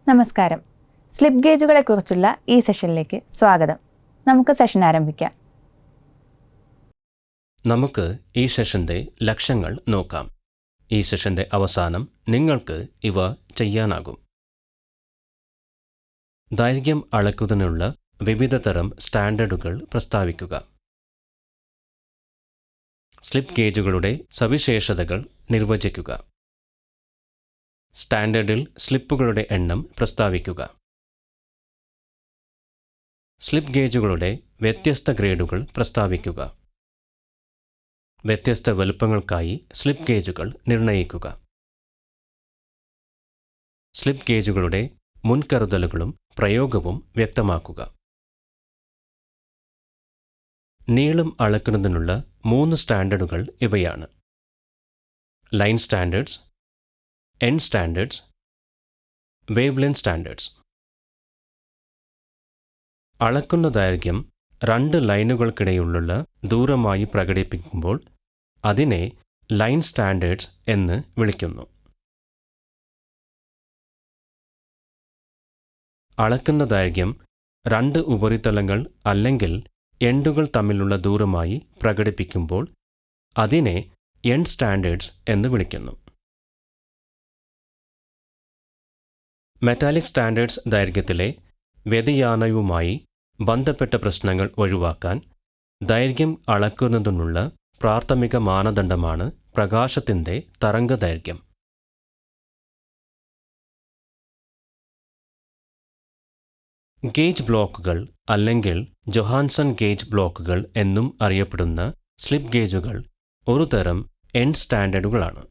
നമസ്കാരം. സ്ലിപ്പ് ഗേജുകളെക്കുറിച്ചുള്ള ഈ സെഷനിലേക്ക് സ്വാഗതം. നമുക്ക് സെഷൻ ആരംഭിക്കാം. നമുക്ക് ഈ സെഷൻ്റെ ലക്ഷ്യങ്ങൾ നോക്കാം. ഈ സെഷൻ്റെ അവസാനം നിങ്ങൾക്ക് ഇവ ചെയ്യാനാകും. ദൈർഘ്യം അളക്കുന്നതിനുള്ള വിവിധ തരം സ്റ്റാൻഡേർഡുകൾ പ്രസ്താവിക്കുക. സ്ലിപ്പ് ഗേജുകളുടെ സവിശേഷതകൾ നിർവചിക്കുക. സ്റ്റാൻഡേർഡിൽ സ്ലിപ്പുകളുടെ എണ്ണം പ്രസ്താവിക്കുക. സ്ലിപ്പ് ഗേജുകളുടെ വ്യത്യസ്ത ഗ്രേഡുകൾ പ്രസ്താവിക്കുക. വ്യത്യസ്ത വലുപ്പങ്ങൾക്കായി സ്ലിപ്പ് ഗേജുകൾ നിർണ്ണയിക്കുക. സ്ലിപ്പ് ഗേജുകളുടെ മുൻകരുതലുകളും പ്രയോഗവും വ്യക്തമാക്കുക. നീളം അളക്കുന്നതിനുള്ള 3 സ്റ്റാൻഡേർഡുകൾ ഇവയാണ്: line standards, end standards, wavelength standards. അളക്കുന്ന ദൈർഘ്യം 2 ലൈനുകൾക്കിടയിലുള്ള ദൂരമായി പ്രകടിപ്പിക്കുമ്പോൾ അതിനെ ലൈൻ സ്റ്റാൻഡേർഡ്സ് എന്ന് വിളിക്കുന്നു. അളക്കുന്ന ദൈർഘ്യം 2 ഉപരിതലങ്ങൾ അല്ലെങ്കിൽ എൻഡുകൾ തമ്മിലുള്ള ദൂരമായി പ്രകടിപ്പിക്കുമ്പോൾ അതിനെ എൻഡ് സ്റ്റാൻഡേർഡ്സ് എന്ന് വിളിക്കുന്നു. മെറ്റാലിക് സ്റ്റാൻഡേർഡ്സ് ദൈർഘ്യത്തിലെ വ്യതിയാനവുമായി ബന്ധപ്പെട്ട പ്രശ്നങ്ങൾ ഒഴിവാക്കാൻ ദൈർഘ്യം അളക്കുന്നതിനുള്ള പ്രാഥമിക മാനദണ്ഡമാണ് പ്രകാശത്തിൻ്റെ തരംഗദൈർഘ്യം. ഗേജ് ബ്ലോക്കുകൾ അല്ലെങ്കിൽ ജൊഹാൻസൺ ഗേജ് ബ്ലോക്കുകൾ എന്നും അറിയപ്പെടുന്ന സ്ലിപ്പ് ഗേജുകൾ ഒരു തരം എൻഡ് സ്റ്റാൻഡേർഡുകളാണ്.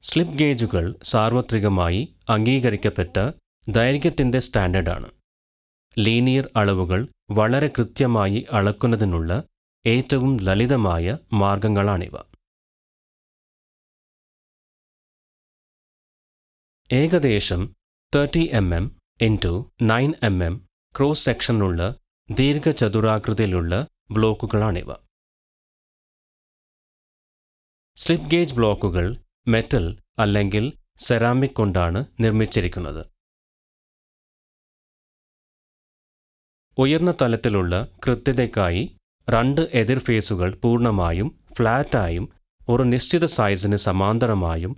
സ്ലിപ്പ് ഗേജുകൾ സാർവത്രികമായി അംഗീകരിക്കപ്പെട്ട ദൈർഘ്യത്തിൻ്റെ സ്റ്റാൻഡേർഡാണ്. ലീനിയർ അളവുകൾ വളരെ കൃത്യമായി അളക്കുന്നതിനുള്ള ഏറ്റവും ലളിതമായ മാർഗങ്ങളാണിവ. ഏകദേശം 30 mm x 9 mm ക്രോസ് സെക്ഷനുള്ള ദീർഘചതുരാകൃതിയിലുള്ള ബ്ലോക്കുകളാണിവ. സ്ലിപ്പ് ഗേജ് ബ്ലോക്കുകൾ മെറ്റൽ അല്ലെങ്കിൽ സെറാമിക് കൊണ്ടാണ് നിർമ്മിച്ചിരിക്കുന്നത്. ഉയർന്ന തലത്തിലുള്ള കൃത്യതയ്ക്കായി 2 എതിർ ഫേസുകൾ പൂർണ്ണമായും ഫ്ലാറ്റായും ഒരു നിശ്ചിത സൈസിന് സമാന്തരമായും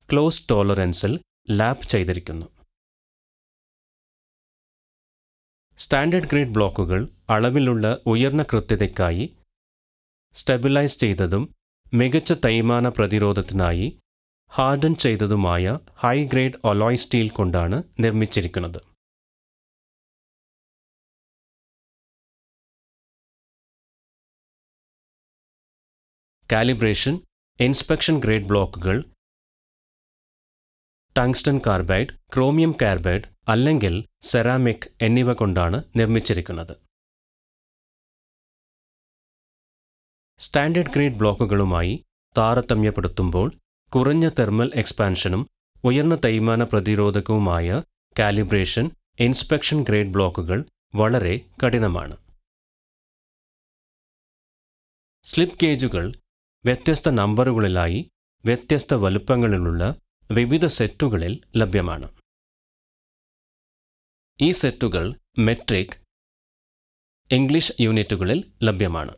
ക്ലോസ് ടോളറൻസിൽ ലാപ്പ് ചെയ്തിരിക്കുന്നു. സ്റ്റാൻഡേർഡ് ഗ്രേഡ് ബ്ലോക്കുകൾ അളവിലുള്ള ഉയർന്ന കൃത്യതയ്ക്കായി സ്റ്റെബിലൈസ് ചെയ്തതും മികച്ച തേയ്മാന പ്രതിരോധത്തിനായി ഹാർഡൻ ചെയ്തതുമായ ഹൈ ഗ്രേഡ് അലോയ് സ്റ്റീൽ കൊണ്ടാണ് നിർമ്മിച്ചിരിക്കുന്നത്. കാലിബ്രേഷൻ, ഇൻസ്പെക്ഷൻ ഗ്രേഡ് ബ്ലോക്കുകൾ ടങ്സ്റ്റൺ കാർബൈഡ്, ക്രോമിയം കാർബൈഡ് അല്ലെങ്കിൽ സെറാമിക് എന്നിവ കൊണ്ടാണ് നിർമ്മിച്ചിരിക്കുന്നത്. സ്റ്റാൻഡേർഡ് ഗ്രേഡ് ബ്ലോക്കുകളുമായി താരതമ്യപ്പെടുത്തുമ്പോൾ കുറഞ്ഞ തെർമൽ എക്സ്പാൻഷനും ഉയർന്ന തേയ്മാന പ്രതിരോധകവുമായ കാലിബ്രേഷൻ, ഇൻസ്പെക്ഷൻ ഗ്രേഡ് ബ്ലോക്കുകൾ വളരെ കഠിനമാണ്. സ്ലിപ്പ് ഗേജുകൾ വ്യത്യസ്ത നമ്പറുകളിലായി വ്യത്യസ്ത വലുപ്പങ്ങളിലുള്ള വിവിധ സെറ്റുകളിൽ ലഭ്യമാണ്. ഈ സെറ്റുകൾ മെട്രിക്, ഇംഗ്ലീഷ് യൂണിറ്റുകളിൽ ലഭ്യമാണ്.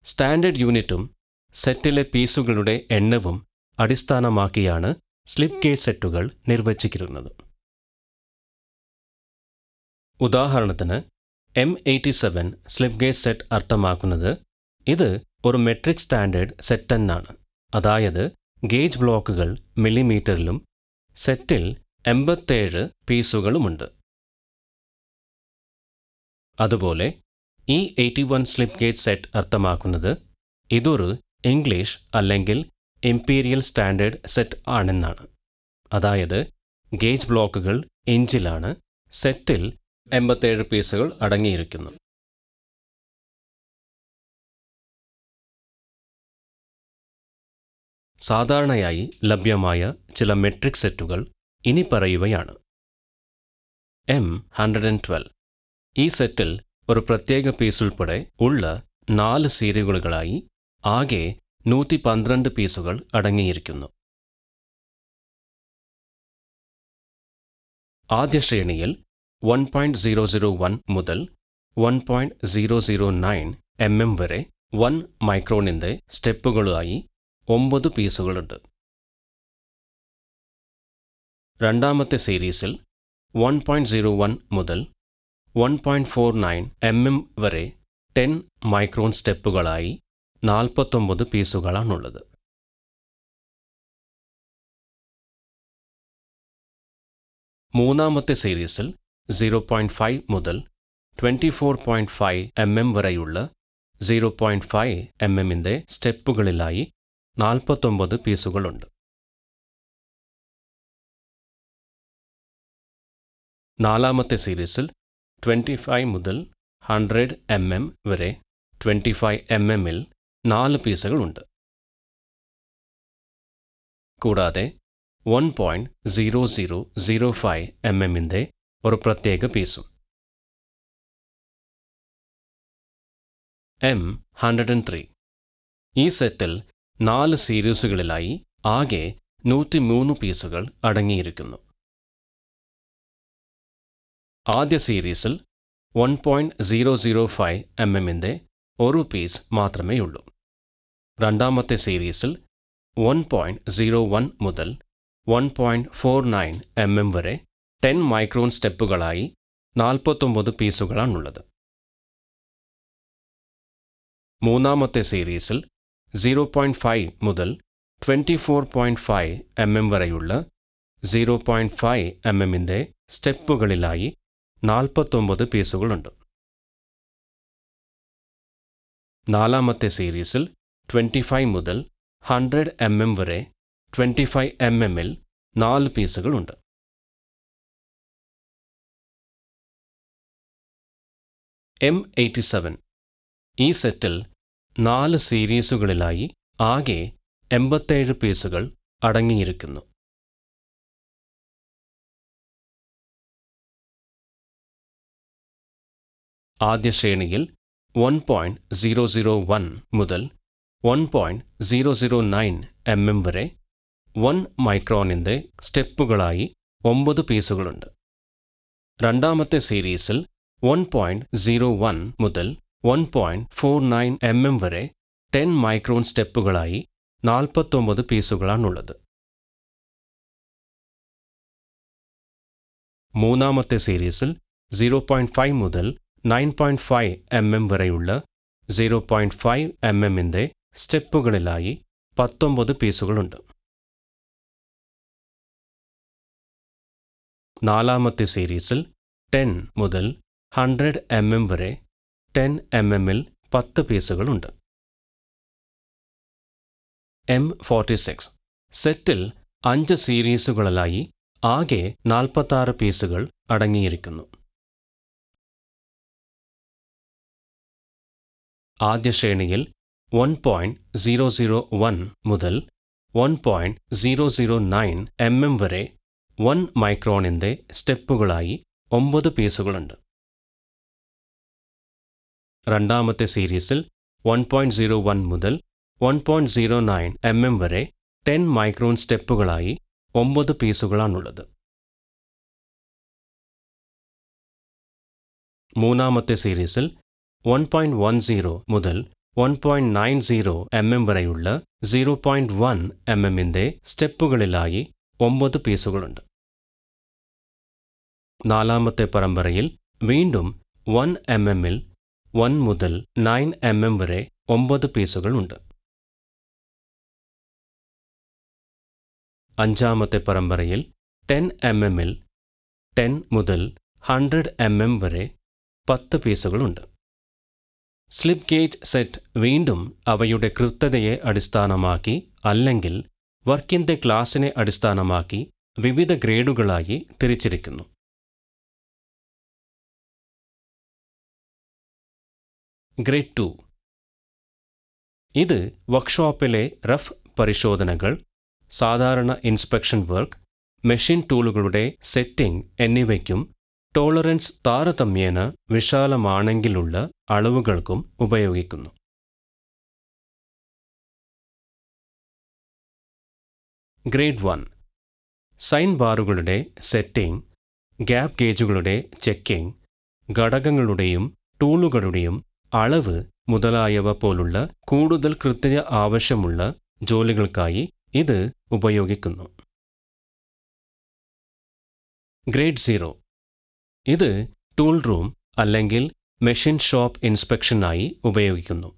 സ്റ്റാൻഡേർഡ് യൂണിറ്റും സെറ്റിലെ പീസുകളുടെ എണ്ണവും അടിസ്ഥാനമാക്കിയാണ് സ്ലിപ്പ് ഗേജ് സെറ്റുകൾ നിർവചിച്ചിരിക്കുന്നത്. ഉദാഹരണത്തിന് M87 സ്ലിപ്പ് ഗേജ് സെറ്റ് അർത്ഥമാക്കുന്നത് ഇത് ഒരു മെട്രിക് സ്റ്റാൻഡേർഡ് സെറ്റ് എന്നാണ്. അതായത് ഗേജ് ബ്ലോക്കുകൾ മില്ലിമീറ്ററിലും സെറ്റിൽ 87 പീസുകളുമുണ്ട്. അതുപോലെ E81 സ്ലിപ്പ് ഗേജ് സെറ്റ് അർത്ഥമാക്കുന്നത് ഇതൊരു ഇംഗ്ലീഷ് അല്ലെങ്കിൽ ഇംപീരിയൽ സ്റ്റാൻഡേർഡ് സെറ്റ് ആണെന്നാണ്. അതായത് ഗേജ് ബ്ലോക്കുകൾ ഇഞ്ചിലാണ്, സെറ്റിൽ 87 പീസുകൾ അടങ്ങിയിരിക്കുന്നു. സാധാരണയായി ലഭ്യമായ ചില മെട്രിക് സെറ്റുകൾ ഇനി പറയുകയാണ്: M112 ഈ സെറ്റിൽ ഒരു പ്രത്യേക പീസ് ഉൾപ്പെടെ ഉള്ള 4 സീരിയലുകളായി ആകെ 112 പീസുകൾ അടങ്ങിയിരിക്കുന്നു. ആദ്യ ശ്രേണിയിൽ 1.001 മുതൽ 1.009 mm വരെ 1 മൈക്രോണിൻ്റെ സ്റ്റെപ്പുകളായി 9 പീസുകളുണ്ട്. രണ്ടാമത്തെ സീരീസിൽ 1.01 മുതൽ 1.49 mm വരെ 10 മൈക്രോൺ സ്റ്റെപ്പുകളായി 49 പീസുകളാണുള്ളത്. മൂന്നാമത്തെ സീരീസിൽ 0.5 മുതൽ 24.5 mm വരെയുള്ള 0.5 mmൻ്റെ സ്റ്റെപ്പുകളിലായി 49 പീസുകളുണ്ട്. നാലാമത്തെ സീരീസിൽ 25 മുതൽ 100 mm വരെ 25 mmൽ 4 പീസുകളുണ്ട്. കൂടാതെ 1.0005 mmൻ്റെ ഒരു പ്രത്യേക പീസും. M103. ഈ സെറ്റിൽ 4 സീരീസുകളിലായി ആകെ 103 പീസുകൾ അടങ്ങിയിരിക്കുന്നു. ആദ്യ സീരീസിൽ 1.005 mmൻ്റെ ഒരു പീസ് മാത്രമേയുള്ളൂ. രണ്ടാമത്തെ സീരീസിൽ 1.01 മുതൽ 1.49 mm വരെ 10 മൈക്രോൺ സ്റ്റെപ്പുകളായി 49 പീസുകളാണുള്ളത്. മൂന്നാമത്തെ സീരീസിൽ 0.5 മുതൽ 24.5 mm വരെയുള്ള 0.5 mmൻ്റെ സ്റ്റെപ്പുകളിലായി 49 പീസുകളുണ്ട്. നാലാമത്തെ സീരീസിൽ 25 മുതൽ 100 mm വരെ 25 mmൽ 4 പീസുകളുണ്ട്. M87. ഈ സെറ്റിൽ 4 സീരീസുകളിലായി ആകെ 87 പീസുകൾ അടങ്ങിയിരിക്കുന്നു. ആദ്യ ശ്രേണിയിൽ 1.001 മുതൽ 1.009 mm വരെ 1 മൈക്രോണിൻ്റെ സ്റ്റെപ്പുകളായി 9 പീസുകളുണ്ട്. രണ്ടാമത്തെ സീരീസിൽ 1.01 മുതൽ 1.49 mm വരെ 10 മൈക്രോൺ സ്റ്റെപ്പുകളായി 49 പീസുകളാണുള്ളത്. മൂന്നാമത്തെ സീരീസിൽ 0.5 മുതൽ 9.5 mm വരെയുള്ള 0.5 mmൻ്റെ സ്റ്റെപ്പുകളിലായി 19 പീസുകളുണ്ട്. നാലാമത്തെ സീരീസിൽ 10 മുതൽ 100 mm വരെ 10 mmൽ 10 പീസുകളുണ്ട്. M46. സെറ്റിൽ 5 സീരീസുകളിലായി ആകെ 46 പീസുകൾ അടങ്ങിയിരിക്കുന്നു. ആദ്യ ശ്രേണിയിൽ 1.001 മുതൽ 1.009 mm വരെ 1 മൈക്രോണിൻ്റെ സ്റ്റെപ്പുകളായി 9 പീസുകളുണ്ട്. രണ്ടാമത്തെ സീരീസിൽ 1.01 മുതൽ 1.09 mm വരെ 10 മൈക്രോൺ സ്റ്റെപ്പുകളായി 9 പീസുകളാണുള്ളത്. മൂന്നാമത്തെ സീരീസിൽ 1.10 മുതൽ 1.90 mm വരെയുള്ള 0.1 mmൻ്റെ സ്റ്റെപ്പുകളിലായി 9 പീസുകളുണ്ട്. നാലാമത്തെ പരമ്പരയിൽ വീണ്ടും 1 mmൽ 1 മുതൽ 9 mm വരെ 9 പീസുകളുണ്ട്. അഞ്ചാമത്തെ പരമ്പരയിൽ 10 mmൽ 10 മുതൽ 100 mm വരെ 10 പീസുകളുണ്ട്. സ്ലിപ്പ് ഗേജ് സെറ്റ് വീണ്ടും അവയുടെ കൃത്യതയെ അടിസ്ഥാനമാക്കി അല്ലെങ്കിൽ വർക്കിൻ്റെ ക്ലാസിനെ അടിസ്ഥാനമാക്കി വിവിധ ഗ്രേഡുകളായി തിരിച്ചിരിക്കുന്നു. ഗ്രേഡ് 2. ഇത് വർക്ക്ഷോപ്പിലെ റഫ് പരിശോധനകൾ, സാധാരണ ഇൻസ്പെക്ഷൻ വർക്ക്, മെഷീൻ ടൂളുകളുടെ സെറ്റിംഗ് എന്നിവയ്ക്കും ടോളറൻസ് താരതമ്യേന വിശാലമാണെങ്കിലുള്ള അളവുകൾക്കും ഉപയോഗിക്കുന്നു. ഗ്രേഡ് 1 സൈൻ ബാറുകളുടെ സെറ്റിംഗ്, ഗ്യാപ് ഗേജുകളുടെ ചെക്കിംഗ്, ഘടകങ്ങളുടെയും ടൂളുകളുടെയും അളവ് മുതലായവ പോലുള്ള കൂടുതൽ കൃത്യത ആവശ്യമുള്ള ജോലികൾക്കായി ഇത് ഉപയോഗിക്കുന്നു. ഗ്രേഡ് 0 ഇത് ടൂൾ റൂം അല്ലെങ്കിൽ മെഷീൻ ഷോപ്പ് ഇൻസ്പെക്ഷനായി ഉപയോഗിക്കുന്നു.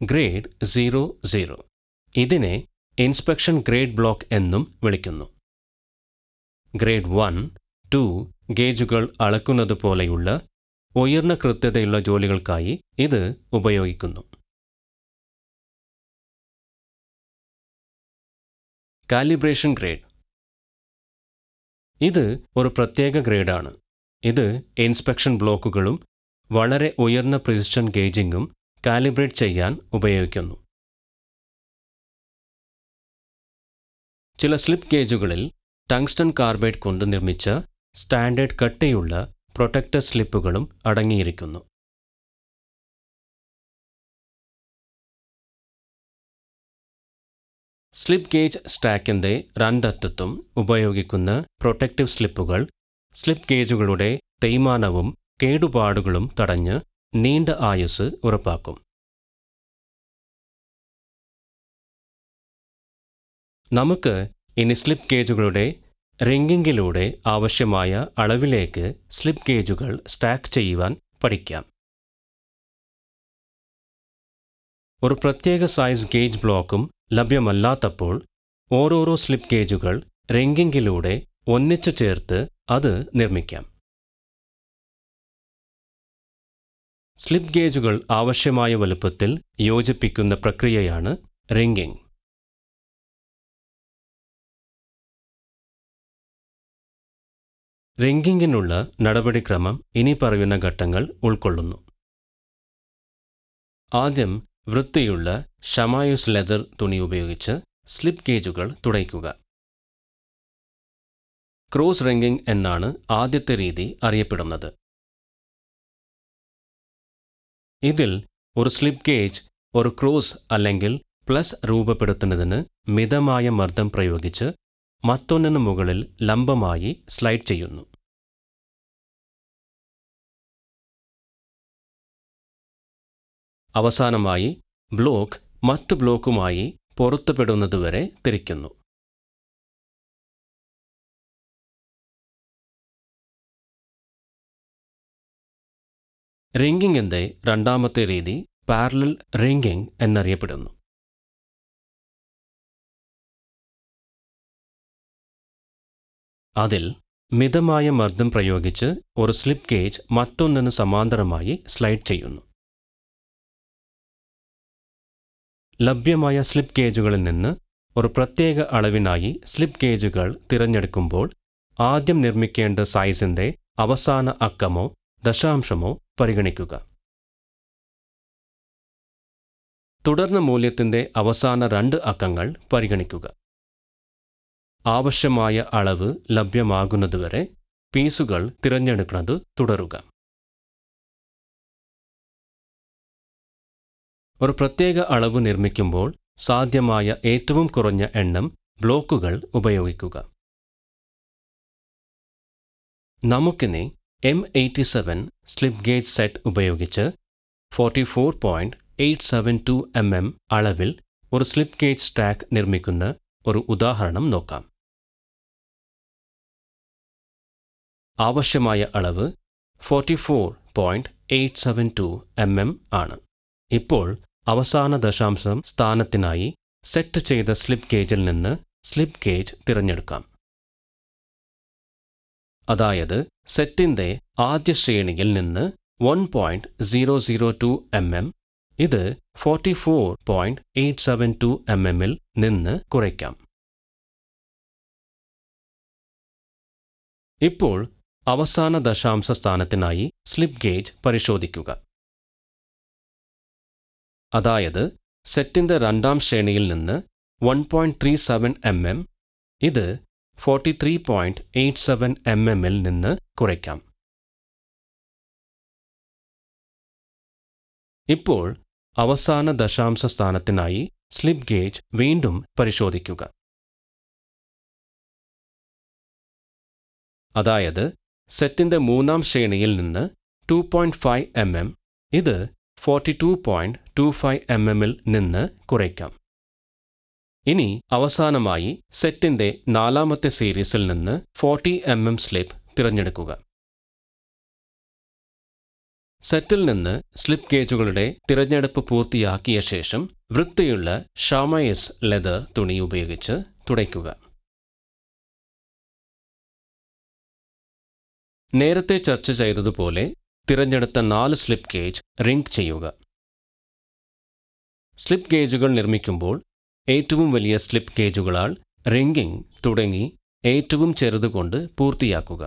ഗ്രേഡ് 00 ഇതിനെ ഇൻസ്പെക്ഷൻ ഗ്രേഡ് ബ്ലോക്ക് എന്നും വിളിക്കുന്നു. ഗ്രേഡ് 1, 2 ഗേജുകൾ അളക്കുന്നത് പോലെയുള്ള ഉയർന്ന കൃത്യതയുള്ള ജോലികൾക്കായി ഇത് ഉപയോഗിക്കുന്നു. കാലിബ്രേഷൻ ഗ്രേഡ് ഇത് ഒരു പ്രത്യേക ഗ്രേഡാണ്. ഇത് ഇൻസ്പെക്ഷൻ ബ്ലോക്കുകളും വളരെ ഉയർന്ന പ്രിസിഷൻ ഗേജിങ്ങും കാലിബ്രേറ്റ് ചെയ്യാൻ ഉപയോഗിക്കുന്നു. ചില സ്ലിപ്പ് ഗേജുകളിൽ ടങ്സ്റ്റൺ കാർബൈഡ് കൊണ്ട് നിർമ്മിച്ച സ്റ്റാൻഡേർഡ് കട്ടിയുള്ള പ്രൊട്ടക്ടർ സ്ലിപ്പുകളും അടങ്ങിയിരിക്കുന്നു. സ്ലിപ്പ് ഗേജ് സ്റ്റാക്കിൻ്റെ രണ്ടറ്റത്തും ഉപയോഗിക്കുന്ന പ്രൊട്ടക്റ്റീവ് സ്ലിപ്പുകൾ സ്ലിപ്പ് ഗേജുകളുടെ തേയ്മാനവും കേടുപാടുകളും തടഞ്ഞ് നീണ്ട ആയുസ് ഉറപ്പാക്കും. നമുക്ക് ഇനി സ്ലിപ്പ് ഗേജുകളുടെ റിംഗിങ്ങിലൂടെ ആവശ്യമായ അളവിലേക്ക് സ്ലിപ്പ് ഗേജുകൾ സ്റ്റാക്ക് ചെയ്യുവാൻ പഠിക്കാം. ഒരു പ്രത്യേക സൈസ് ഗേജ് ബ്ലോക്കും ലഭ്യമല്ലാത്തപ്പോൾ ഓരോരോ സ്ലിപ്പ് ഗേജുകൾ റിംഗിങ്ങിലൂടെ ഒന്നിച്ചു ചേർത്ത് അത് നിർമ്മിക്കാം. സ്ലിപ്പ് ഗേജുകൾ ആവശ്യമായ വലുപ്പത്തിൽ യോജിപ്പിക്കുന്ന പ്രക്രിയയാണ് റിംഗിംഗ്. റിംഗിങ്ങിനുള്ള നടപടിക്രമം ഇനി പറയുന്ന ഘട്ടങ്ങൾ ഉൾക്കൊള്ളുന്നു. ആദ്യം വൃത്തിയുള്ള ഷമായൂസ് ലെതർ തുണി ഉപയോഗിച്ച് സ്ലിപ്പ് ഗേജുകൾ തുളയ്ക്കുക. ക്രോസ് റിംഗിംഗ് എന്നാണ് ആദ്യത്തെ രീതി അറിയപ്പെടുന്നത്. ഇതിൽ ഒരു സ്ലിപ്പ് ഗേജ് ഒരു ക്രോസ് അല്ലെങ്കിൽ പ്ലസ് രൂപപ്പെടുത്തുന്നതിന് മിതമായ മർദ്ദം പ്രയോഗിച്ച് മറ്റൊന്നിന് മുകളിൽ ലംബമായി സ്ലൈഡ് ചെയ്യുന്നു. അവസാനമായി ബ്ലോക്ക് മറ്റു ബ്ലോക്കുമായി പൊരുത്തപ്പെടുന്നതുവരെ തിരിക്കുന്നു. റിംഗിങ്ങിൻ്റെ രണ്ടാമത്തെ രീതി പാരലൽ റിംഗിംഗ് എന്നറിയപ്പെടുന്നു. അതിൽ മിതമായ മർദ്ദം പ്രയോഗിച്ച് ഒരു സ്ലിപ്പ് ഗേജ് മറ്റൊന്നിന് സമാന്തരമായി സ്ലൈഡ് ചെയ്യുന്നു. ലഭ്യമായ സ്ലിപ്പ് ഗേജുകളിൽ നിന്ന് ഒരു പ്രത്യേക അളവിനായി സ്ലിപ്പ് ഗേജുകൾ തിരഞ്ഞെടുക്കുമ്പോൾ ആദ്യം നിർമ്മിക്കേണ്ട സൈസിൻ്റെ അവസാന അക്കമോ ദശാംശമോ പരിഗണിക്കുക. തുടർന്ന് മൂല്യത്തിൻ്റെ അവസാന 2 അക്കങ്ങൾ പരിഗണിക്കുക. ആവശ്യമായ അളവ് ലഭ്യമാകുന്നതുവരെ പീസുകൾ തിരഞ്ഞെടുക്കുന്നത് തുടരുക. ഒരു പ്രത്യേക അളവ് നിർമ്മിക്കുമ്പോൾ സാധ്യമായ ഏറ്റവും കുറഞ്ഞ എണ്ണം ബ്ലോക്കുകൾ ഉപയോഗിക്കുക. നമുക്കിനി M87 സ്ലിപ്പ് ഗേജ് സെറ്റ് ഉപയോഗിച്ച് 44.872 mm അളവിൽ ഒരു സ്ലിപ്പ് ഗേജ് സ്റ്റാക്ക് നിർമ്മിക്കുന്ന ഒരു ഉദാഹരണം നോക്കാം. ആവശ്യമായ അളവ് 44.872 mm ആണ്. ഇപ്പോൾ അവസാന ദശാംശം സ്ഥാനത്തിനായി സെറ്റ് ചെയ്ത സ്ലിപ്പ് ഗേജിൽ നിന്ന് സ്ലിപ്പ് ഗേജ് തിരഞ്ഞെടുക്കാം. അതായത് സെറ്റിൻ്റെ ആദ്യ ശ്രേണിയിൽ നിന്ന് 1.002 mm ഇത് 44.872 mmൽ നിന്ന് കുറയ്ക്കാം. ഇപ്പോൾ അവസാന ദശാംശ സ്ഥാനത്തിനായി സ്ലിപ്പ് ഗേജ് പരിശോധിക്കുക. അതായത് സെറ്റിൻ്റെ രണ്ടാം ശ്രേണിയിൽ നിന്ന് 1.37 mm ഇത് 43.87 mm നിന്ന് കുറയ്ക്കാം. ഇപ്പോൾ അവസാന ദശാംശ സ്ഥാനത്തിനായി സ്ലിപ്പ് ഗേജ് വീണ്ടും പരിശോധിക്കുക. അതായത് സെറ്റിന്റെ മൂന്നാം ശ്രേണിയിൽ നിന്ന് 2.5 mm, ഇത് 42.25 mm നിന്ന് കുറയ്ക്കാം. ഇനി അവസാനമായി സെറ്റിന്റെ നാലാമത്തെ സീരീസിൽ നിന്ന് 40 mm സ്ലിപ്പ് തിരഞ്ഞെടുക്കുക. സെറ്റിൽ നിന്ന് സ്ലിപ്പ് ഗേജുകളുടെ തിരഞ്ഞെടുപ്പ് പൂർത്തിയാക്കിയ ശേഷം വൃത്തിയുള്ള ഷാമയസ് ലെതർ തുണി ഉപയോഗിച്ച് തുടയ്ക്കുക. നേരത്തെ ചർച്ച ചെയ്തതുപോലെ തിരഞ്ഞെടുത്ത 4 സ്ലിപ്പ് ഗേജ് റിംഗ് ചെയ്യുക. സ്ലിപ്പ് ഗേജുകൾ നിർമ്മിക്കുമ്പോൾ ഏറ്റവും വലിയ സ്ലിപ്പ് ഗേജുകളാൽ റിംഗിംഗ് തുടങ്ങി ഏറ്റവും ചെറുതുകൊണ്ട് പൂർത്തിയാക്കുക.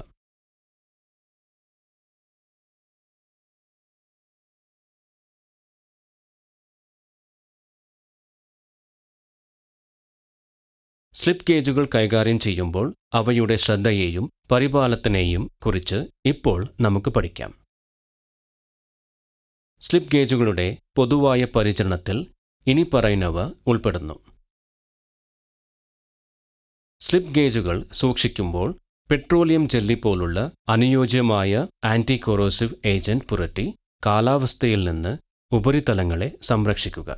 സ്ലിപ്പ് ഗേജുകൾ കൈകാര്യം ചെയ്യുമ്പോൾ അവയുടെ ശ്രദ്ധയെയും പരിപാലനത്തിനെയും കുറിച്ച് ഇപ്പോൾ നമുക്ക് പഠിക്കാം. സ്ലിപ്പ് ഗേജുകളുടെ പൊതുവായ പരിചരണത്തിൽ ഇനി പറയുന്നവ ഉൾപ്പെടുന്നു. സ്ലിപ്പ് ഗേജുകൾ സൂക്ഷിക്കുമ്പോൾ പെട്രോളിയം ജെല്ലി പോലുള്ള അനുയോജ്യമായ ആന്റി കൊറോസീവ് ഏജന്റ് പുരട്ടി കാലാവസ്ഥയിൽ നിന്ന് ഉപരിതലങ്ങളെ സംരക്ഷിക്കുക.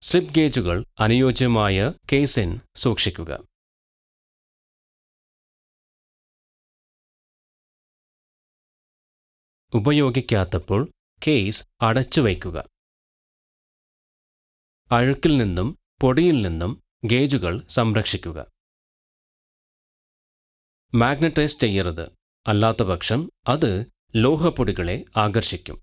സ്ലിപ്പ് ഗേജുകൾ അനുയോജ്യമായ കേസിൻ സൂക്ഷിക്കുക. ഉപയോഗിക്കാത്തപ്പോൾ കേസ് അടച്ചു വയ്ക്കുക. അഴുക്കിൽ നിന്നും പൊടിയിൽ നിന്നും ഗേജുകൾ സംരക്ഷിക്കുക. മാഗ്നറ്റൈസ് ചെയ്യരുത്, അല്ലാത്തപക്ഷം അത് ലോഹപ്പൊടികളെ ആകർഷിക്കും.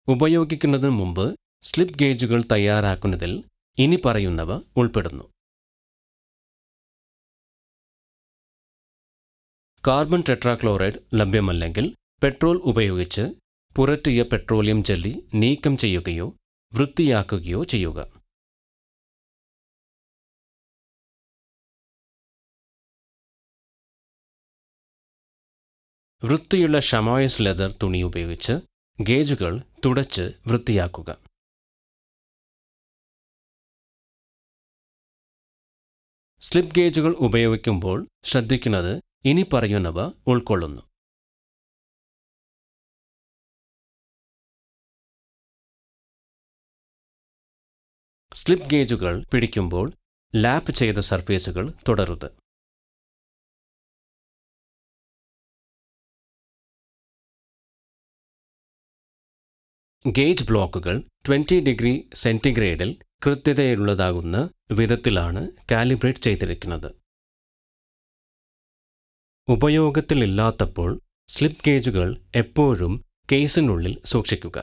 ഉപയോഗിക്കുന്നതിന് മുമ്പ് സ്ലിപ്പ് ഗേജുകൾ തയ്യാറാക്കുന്നതിൽ ഇനി പറയുന്നവ ഉൾപ്പെടുന്നു. കാർബൺ ടെട്രാക്ലോറൈഡ് ലഭ്യമല്ലെങ്കിൽ പെട്രോൾ ഉപയോഗിച്ച് പുരട്ടിയ പെട്രോളിയം ജെല്ലി നീക്കം ചെയ്യുകയോ വൃത്തിയാക്കുകയോ ചെയ്യുക. വൃത്തിയുള്ള ഷമായസ് ലെതർ തുണി ഉപയോഗിച്ച് ഗേജുകൾ തുടച്ച് വൃത്തിയാക്കുക. സ്ലിപ്പ് ഗേജുകൾ ഉപയോഗിക്കുമ്പോൾ ശ്രദ്ധിക്കുന്നത് ഇനി പറയുന്നവ ഉൾക്കൊള്ളുന്നു. സ്ലിപ്പ് ഗേജുകൾ പിടിക്കുമ്പോൾ ലാപ്പ് ചെയ്ത സർഫേസുകൾ തുടരുത്. ഗേജ് ബ്ലോക്കുകൾ 20 ഡിഗ്രി സെന്റിഗ്രേഡിൽ കൃത്യതയുള്ളതാകുന്ന വിധത്തിലാണ് കാലിബ്രേറ്റ് ചെയ്തിരിക്കുന്നത്. ഉപയോഗത്തിലില്ലാത്തപ്പോൾ സ്ലിപ്പ് ഗേജുകൾ എപ്പോഴും കേസിനുള്ളിൽ സൂക്ഷിക്കുക.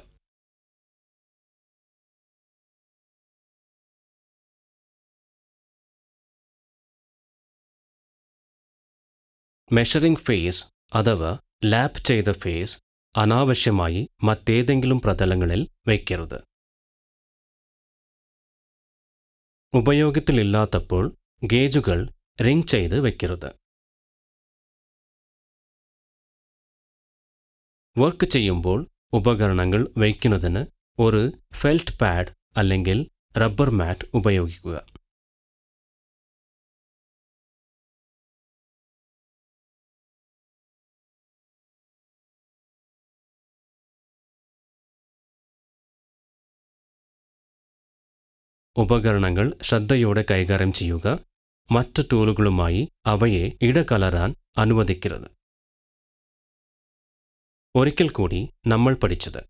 മെഷറിംഗ് ഫേസ് അഥവാ ലാപ്പ് ചെയ്ത ഫേസ് അനാവശ്യമായി മറ്റേതെങ്കിലും പ്രതലങ്ങളിൽ വയ്ക്കരുത്. ഉപയോഗത്തിലില്ലാത്തപ്പോൾ ഗേജുകൾ റിംഗ് ചെയ്ത് വയ്ക്കരുത്. വർക്ക് ചെയ്യുമ്പോൾ ഉപകരണങ്ങൾ വയ്ക്കുന്നതിന് ഒരു ഫെൽറ്റ് പാഡ് അല്ലെങ്കിൽ റബ്ബർ മാറ്റ് ഉപയോഗിക്കുക. ഉപകരണങ്ങൾ ശ്രദ്ധയോടെ കൈകാര്യം ചെയ്യുക. മറ്റ് ടൂളുകളുമായി അവയെ ഇടകലരാൻ അനുവദിക്കരുത്. ഒരിക്കൽ കൂടി നമ്മൾ പഠിച്ചത്: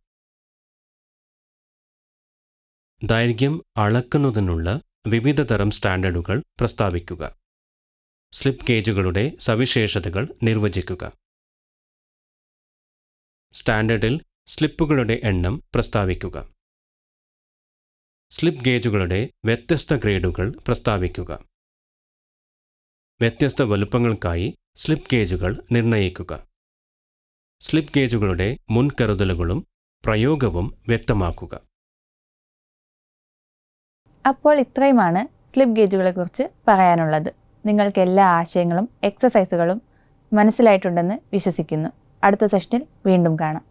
ദൈർഘ്യം അളക്കുന്നതിനുള്ള വിവിധ തരം സ്റ്റാൻഡേർഡുകൾ പ്രസ്താവിക്കുക. സ്ലിപ്പ് ഗേജുകളുടെ സവിശേഷതകൾ നിർവചിക്കുക. സ്റ്റാൻഡേർഡിൽ സ്ലിപ്പുകളുടെ എണ്ണം പ്രസ്താവിക്കുക. സ്ലിപ്പ് ഗേജുകളുടെ വ്യത്യസ്ത ഗ്രേഡുകൾ പ്രസ്താവിക്കുക. വ്യത്യസ്ത വലുപ്പങ്ങൾക്കായി സ്ലിപ്പ് ഗേജുകൾ നിർണ്ണയിക്കുക. സ്ലിപ്പ് ഗേജുകളുടെ മുൻകരുതലുകളും പ്രയോഗവും വ്യക്തമാക്കുക. അപ്പോൾ ഇത്രയുമാണ് സ്ലിപ്പ് ഗേജുകളെക്കുറിച്ച് പറയാനുള്ളത്. നിങ്ങൾക്ക് എല്ലാ ആശയങ്ങളും എക്സസൈസുകളും മനസ്സിലായിട്ടുണ്ടെന്ന് വിശ്വസിക്കുന്നു. അടുത്ത സെഷനിൽ വീണ്ടും കാണാം.